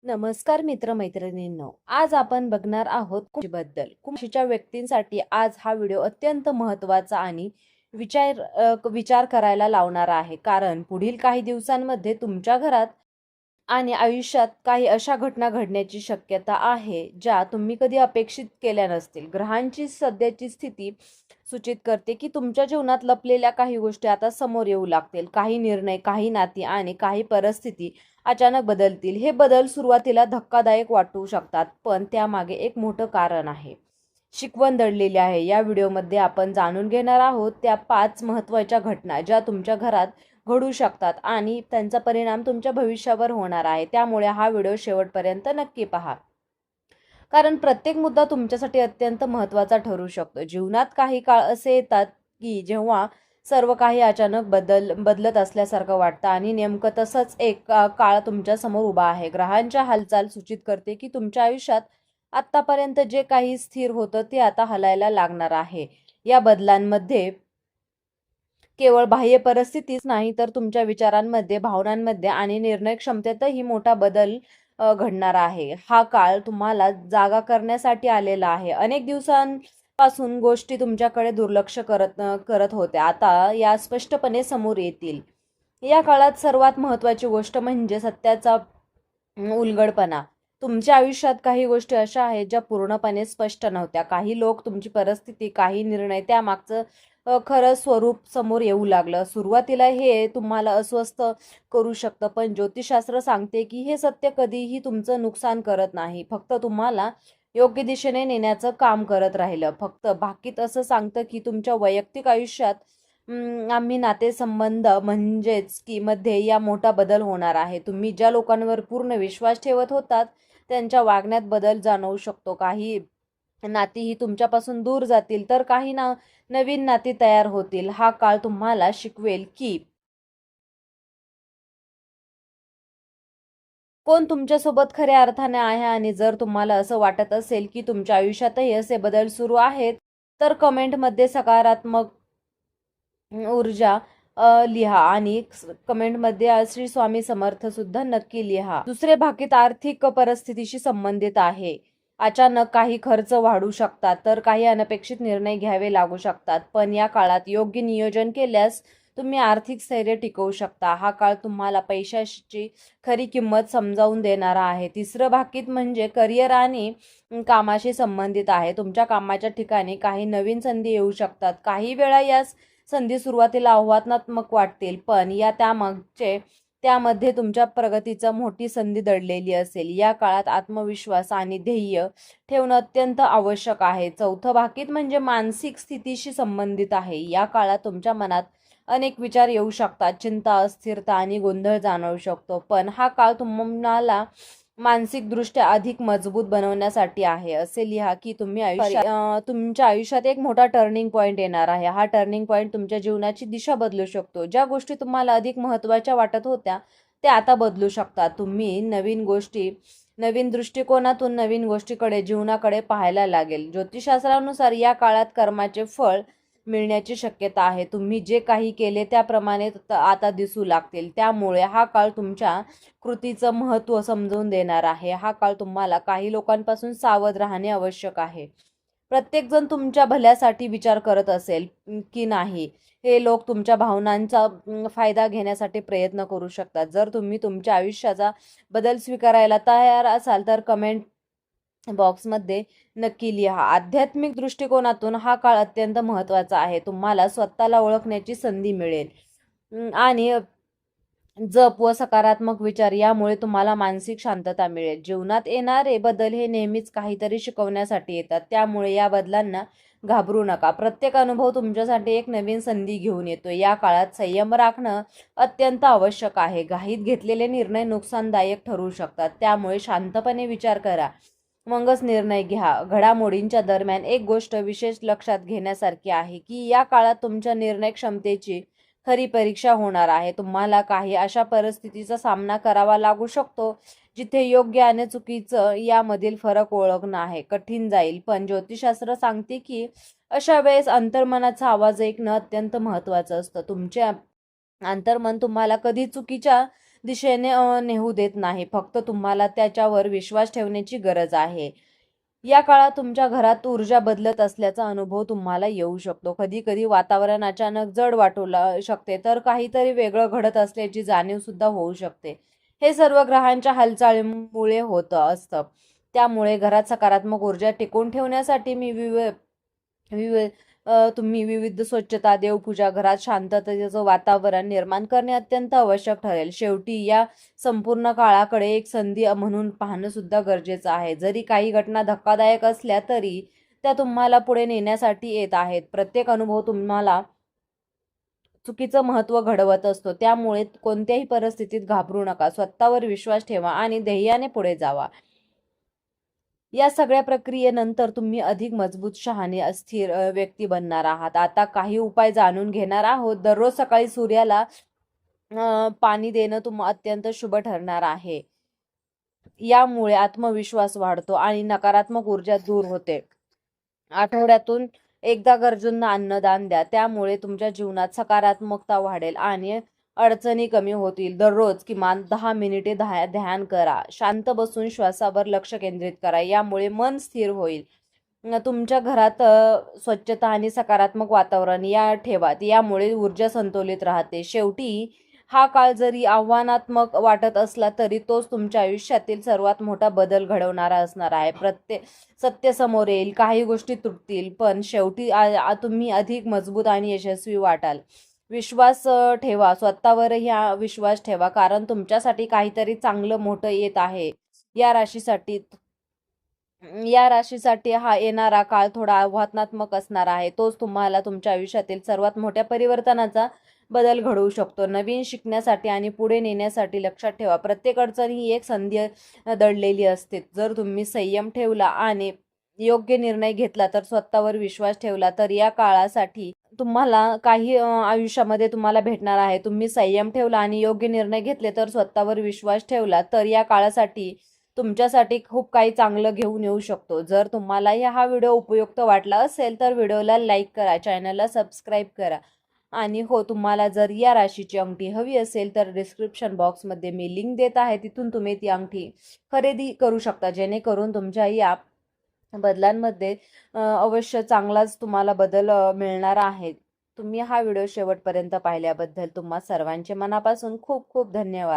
नमस्कार मित्रमैत्रिणींनो, आज आपण बघणार आहोत कुंभराशीबद्दल. कुंभराशीच्या व्यक्तींसाठी आज हा व्हिडिओ अत्यंत महत्त्वाचा आणि विचार करायला लावणारा आहे. कारण पुढील काही दिवसांमध्ये तुमच्या घरात आणि आयुष्यात काही अशा घटना घडण्याची शक्यता आहे ज्या तुम्ही कधी अपेक्षित केल्या नसतील. ग्रहांची सध्याची स्थिती सूचित करते की तुमच्या जीवनात लपलेल्या काही गोष्टी आता समोर येऊ लागतील. काही निर्णय, काही नाती आणि काही परिस्थिती अचानक बदलतील. हे बदल सुरुवातीला धक्कादायक वाटू शकतात, पण त्यामागे एक मोठं कारण आहे. शिकवण दडलेली आहे. या व्हिडिओमध्ये आपण जाणून घेणार आहोत त्या 5 महत्त्वाच्या घटना ज्या तुमच्या घरात घडू शकतात आणि त्यांचा परिणाम तुमच्या भविष्यावर होणार आहे. त्यामुळे हा व्हिडिओ शेवटपर्यंत नक्की पहा. कारण प्रत्येक मुद्दा तुमच्यासाठी अत्यंत महत्त्वाचा ठरू शकतो. जीवनात काही काळ असे येतात की जेव्हा सर्व काही अचानक बदलत असल्यासारखं वाटतं आणि नेमकं तसंच एक काळ तुमच्या समोर उभा आहे. ग्रहांच्या हालचाल सूचित करते की तुमच्या आयुष्यात आत्तापर्यंत जे काही स्थिर होतं ते आता हलायला लागणार आहे. या बदलांमध्ये केवळ बाह्य परिस्थितीच नाही तर तुमच्या विचारांमध्ये, भावनांमध्ये आणि निर्णय क्षमतेतही मोठा बदल घडणार आहे. हा काळ तुम्हाला जागा करण्यासाठी आलेला आहे. अनेक दिवसांपासून गोष्टी तुमच्याकडे दुर्लक्ष करत होत्या. आता या स्पष्टपणे समोर येतील. या काळात सर्वात महत्त्वाची गोष्ट म्हणजे सत्याचा उलगडपणा. तुमच्या आयुष्यात काही गोष्टी अशा आहेत ज्या पूर्णपणे स्पष्ट नव्हत्या. काही लोक, तुमची परिस्थिती, काही निर्णय, त्यामागचं खरं स्वरूप समोर येऊ लागलं. सुरुवातीला हे तुम्हाला अस्वस्थ करू शकतं, पण ज्योतिषशास्त्र सांगते की हे सत्य कधीही तुमचं नुकसान करत नाही, फक्त तुम्हाला योग्य दिशेने नेण्याचं काम करत राहिलं. फक्त भाकीत असं सांगतं की तुमच्या वैयक्तिक आयुष्यात आम्ही नातेसंबंध म्हणजेच की मध्ये या मोठा बदल होणार आहे. तुम्ही ज्या लोकांवर पूर्ण विश्वास ठेवत होतात त्यांच्या वागण्यात बदल जाणवू शकतो. काही नाती ही तुमच्यापासून दूर जातील तर काही नवीन नाती तयार होतील. हा काळ तुम्हाला शिकवेल की कोण तुमच्यासोबत खऱ्या अर्थाने आहे. आणि जर तुम्हाला असं वाटत असेल की तुमच्या आयुष्यातही असे बदल सुरू आहेत तर कमेंटमध्ये सकारात्मक ऊर्जा लिहा आणि कमेंटमध्ये श्री स्वामी समर्थ सुद्धा नक्की लिहा. दुसरे भाकीत आर्थिक परिस्थितीशी संबंधित आहे. अचानक काही खर्च वाढू शकतात तर काही अनपेक्षित निर्णय घ्यावे लागू शकतात, पण या काळात योग्य नियोजन केल्यास तुम्ही आर्थिक स्थैर्य टिकवू शकता. हा काळ तुम्हाला पैशाची खरी किंमत समजावून देणारा आहे. तिसरं भाकीत म्हणजे करिअर आणि कामाशी संबंधित आहे. तुमच्या कामाच्या ठिकाणी काही नवीन संधी येऊ शकतात. काही वेळा या संधी सुरुवातीला आव्हानात्मक वाटतील, पण त्यामध्ये तुमच्या प्रगतीचा मोठी संधी दडलेली असेल. या काळात आत्मविश्वास आणि ध्येय ठेवणं अत्यंत आवश्यक आहे. चौथं भाकीत म्हणजे मानसिक स्थितीशी संबंधित आहे. या काळात तुमच्या मनात अनेक विचार येऊ शकतात. चिंता, अस्थिरता आणि गोंधळ जाणवू शकतो, पण हा काळ तुम्हाला मानसिकदृष्ट्या अधिक मजबूत बनवण्यासाठी आहे. असे लिहा की तुमच्या आयुष्यात एक मोठा टर्निंग पॉईंट येणार आहे. हा टर्निंग पॉईंट तुमच्या जीवनाची दिशा बदलू शकतो. ज्या गोष्टी तुम्हाला अधिक महत्त्वाच्या वाटत होत्या त्या आता बदलू शकतात. तुम्ही नवीन दृष्टिकोनातून नवीन गोष्टीकडे, जीवनाकडे पाहायला लागेल. ज्योतिषशास्त्रानुसार या काळात कर्माचे फळ मिळण्याची शक्यता आहे. तुम्ही जे काही केले त्याप्रमाणे आता दिसू लागतील. त्यामुळे हा काळ तुमच्या कृतीचं महत्त्व समजून देणार आहे. हा काळ तुम्हाला काही लोकांपासून सावध राहणे आवश्यक आहे. प्रत्येकजण तुमच्या भल्यासाठी विचार करत असेल की नाही, हे लोक तुमच्या भावनांचा फायदा घेण्यासाठी प्रयत्न करू शकतात. जर तुम्ही तुमच्या आयुष्याचा बदल स्वीकारायला तयार असाल तर कमेंट बॉक्समध्ये नक्की लिहा. आध्यात्मिक दृष्टिकोनातून हा काळ अत्यंत महत्त्वाचा आहे. तुम्हाला स्वतःला ओळखण्याची संधी मिळेल आणि जप व सकारात्मक विचार यामुळे तुम्हाला मानसिक शांतता मिळेल. जीवनात येणारे बदल हे नेहमीच काहीतरी शिकवण्यासाठी येतात, त्यामुळे या बदलांना घाबरू नका. प्रत्येक अनुभव तुमच्यासाठी एक नवीन संधी घेऊन येतो. या काळात संयम राखणं अत्यंत आवश्यक आहे. घाईत घेतलेले निर्णय नुकसानदायक ठरू शकतात, त्यामुळे शांतपणे विचार करा मगच निर्णय घ्या. घडामोडींच्या दरम्यान एक गोष्ट विशेष लक्षात घेण्यासारखी आहे की या काळात तुमच्या निर्णय क्षमतेची खरी परीक्षा होणार आहे. तुम्हाला काही अशा परिस्थितीचा सामना करावा लागू शकतो जिथे योग्य आणि चुकीचं यामधील फरक ओळखणं आहे कठीण जाईल, पण ज्योतिषशास्त्र सांगते की अशा वेळेस अंतर्मनाचा आवाज ऐकणं अत्यंत महत्त्वाचं असतं. तुमचे अंतर्मन तुम्हाला कधी चुकीच्या दिशेने नेऊ देत नाही. फक्त तुम्हाला त्याच्यावर विश्वास ठेवण्याची गरज आहे. या काळात तुमच्या घरात ऊर्जा बदलत असल्याचा अनुभव तुम्हाला येऊ शकतो. कधी-कधी वातावरण अचानक जड वाटू शकते, तर काहीतरी वेगळं घडत असल्याची जाणीव सुद्धा होऊ शकते. हे सर्व ग्रहांच्या हालचालीमुळे होतं असतं. त्यामुळे घरात सकारात्मक ऊर्जा टिकवून ठेवण्यासाठी विविध तुम्ही विविध स्वच्छता, देवपूजा, घरात शांततेचं वातावरण निर्माण करणे अत्यंत आवश्यक ठरेल. शेवटी या संपूर्ण काळाकडे एक संधी म्हणून पाहणं सुद्धा गरजेचं आहे. जरी काही घटना धक्कादायक असल्या तरी त्या तुम्हाला पुढे नेण्यासाठी येत आहेत. प्रत्येक अनुभव तुम्हाला चुकीचं महत्त्व घडवत असतो. त्यामुळे कोणत्याही परिस्थितीत घाबरू नका. स्वतःवर विश्वास ठेवा आणि ध्येयाने पुढे जावा. या सगळ्या प्रक्रियेनंतर तुम्ही अधिक मजबूत, शहाणे, अस्थिर व्यक्ती बनणार आहात. आता काही उपाय जाणून घेणार आहोत. दररोज सकाळी सूर्याला पाणी देणं अत्यंत शुभ ठरणार आहे. यामुळे आत्मविश्वास वाढतो आणि नकारात्मक ऊर्जा दूर होते. आठवड्यातून एकदा गरजूंना अन्नदान द्या. त्यामुळे तुमच्या जीवनात सकारात्मकता वाढेल आणि अडचणी कमी होतील. दररोज किमान 10 मिनिटे ध्यान करा. शांत बसून श्वासावर लक्ष केंद्रित करा. यामुळे मन स्थिर होईल. तुमच्या घरात स्वच्छता आणि सकारात्मक वातावरण ठेवा. यामुळे ऊर्जा संतुलित राहते. शेवटी हा काळ जरी आव्हानात्मक वाटत असला तरी तोच तुमच्या आयुष्यातील सर्वात मोठा बदल घडवणारा असणार आहे. सत्य समोर येईल, काही गोष्टी तुटतील, पण शेवटी तुम्ही अधिक मजबूत आणि यशस्वी वाटाल. विश्वास ठेवा. स्वतःवर विश्वास ठेवा, कारण तुमच्यासाठी काहीतरी चांगलं मोठं येत आहे. या राशीसाठी हा येणारा काळ थोडा आव्हानात्मक असणार आहे. तोच तुम्हाला तुमच्या आयुष्यातील सर्वात मोठ्या परिवर्तनाचा बदल घडवू शकतो. नवीन शिकण्यासाठी आणि पुढे नेण्यासाठी लक्षात ठेवा, प्रत्येक अडचण ही एक संधी दडलेली असते. जर तुम्ही संयम ठेवला आणि योग्य निर्णय घेतला, तर स्वतःवर विश्वास ठेवला, तर या काळासाठी तुम्हाला काही आयुष्यामध्ये तुम्हाला भेटणार आहे. तुम्ही संयम ठेवला आणि योग्य निर्णय घेतले, तर स्वतःवर विश्वास ठेवला, तर या काळासाठी तुमच्यासाठी खूप काही चांगलं घेऊन येऊ शकतो. जर तुम्हाला हा व्हिडिओ उपयुक्त वाटला असेल तर व्हिडिओला लाईक करा, चॅनलला सबस्क्राईब करा. आणि हो, तुम्हाला जर या राशीची अंगठी हवी असेल तर डिस्क्रिप्शन बॉक्समध्ये मी लिंक देत आहे. तिथून तुम्ही ती अंगठी खरेदी करू शकता, जेणेकरून तुमच्या या बदलांमध्ये अवश्य चांगलाच तुम्हाला बदल मिळणार आहे. तुम्ही हा व्हिडिओ शेवटपर्यंत पाहिल्याबद्दल तुम्हा सर्वांचे मनापासून खूप खूप धन्यवाद.